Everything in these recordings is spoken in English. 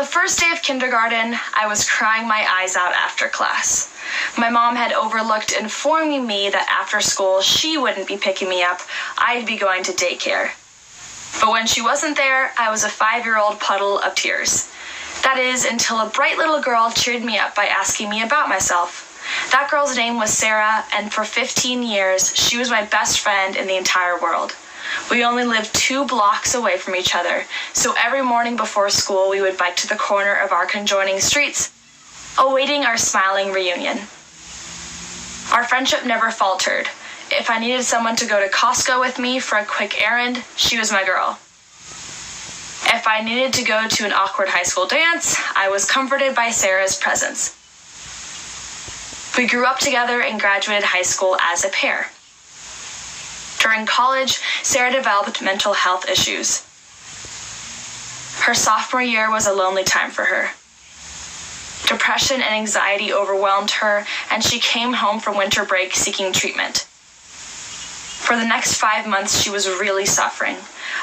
the first day of kindergarten, I was crying my eyes out after class. My mom had overlooked informing me that after school she wouldn't be picking me up, I'd be going to daycare. But when she wasn't there, I was a 5-year-old puddle of tears. That is, until a bright little girl cheered me up by asking me about myself. That girl's name was Sarah, and for 15 years, she was my best friend in the entire world. We only lived 2 blocks away from each other, so every morning before school we would bike to the corner of our conjoining streets, awaiting our smiling reunion. Our friendship never faltered. If I needed someone to go to Costco with me for a quick errand, she was my girl. If I needed to go to an awkward high school dance, I was comforted by Sarah's presence. We grew up together and graduated high school as a pair. During college, Sarah developed mental health issues. Her sophomore year was a lonely time for her. Depression and anxiety overwhelmed her, and she came home from winter break seeking treatment. For the next 5 months, she was really suffering.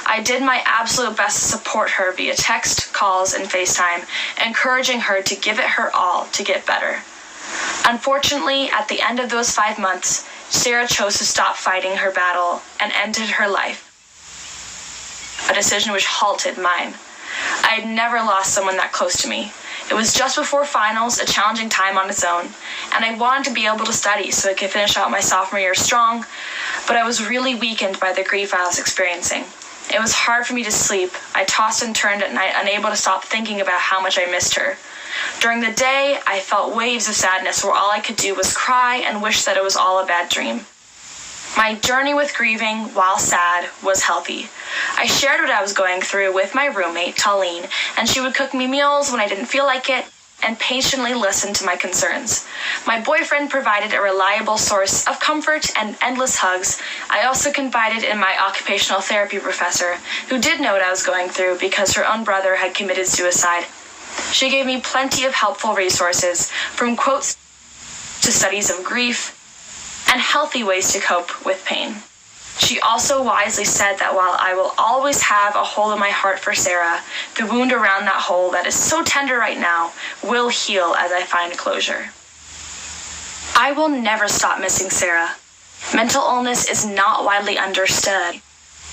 I did my absolute best to support her via text, calls, and FaceTime, encouraging her to give it her all to get better. Unfortunately, at the end of those 5 months, Sarah chose to stop fighting her battle and ended her life. A decision which halted mine. I had never lost someone that close to me. It was just before finals, a challenging time on its own, and I wanted to be able to study so I could finish out my sophomore year strong, but I was really weakened by the grief I was experiencing. It was hard for me to sleep. I tossed and turned at night, unable to stop thinking about how much I missed her. During the day, I felt waves of sadness where all I could do was cry and wish that it was all a bad dream. My journey with grieving, while sad, was healthy. I shared what I was going through with my roommate, Colleen, and she would cook me meals when I didn't feel like it and patiently listen to my concerns. My boyfriend provided a reliable source of comfort and endless hugs. I also confided in my occupational therapy professor, who did know what I was going through because her own brother had committed suicide. She gave me plenty of helpful resources, from quotes to studies of grief and healthy ways to cope with pain. She also wisely said that while I will always have a hole in my heart for Sarah, the wound around that hole that is so tender right now will heal as I find closure. I will never stop missing Sarah. Mental illness is not widely understood.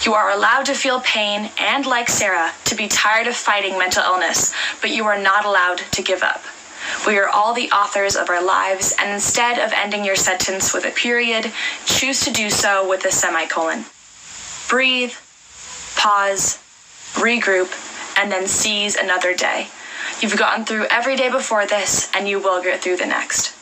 You are allowed to feel pain and, like Sarah, to be tired of fighting mental illness, but you are not allowed to give up. We are all the authors of our lives, and instead of ending your sentence with a period, choose to do so with a semicolon. Breathe, pause, regroup, and then seize another day. You've gotten through every day before this, and you will get through the next.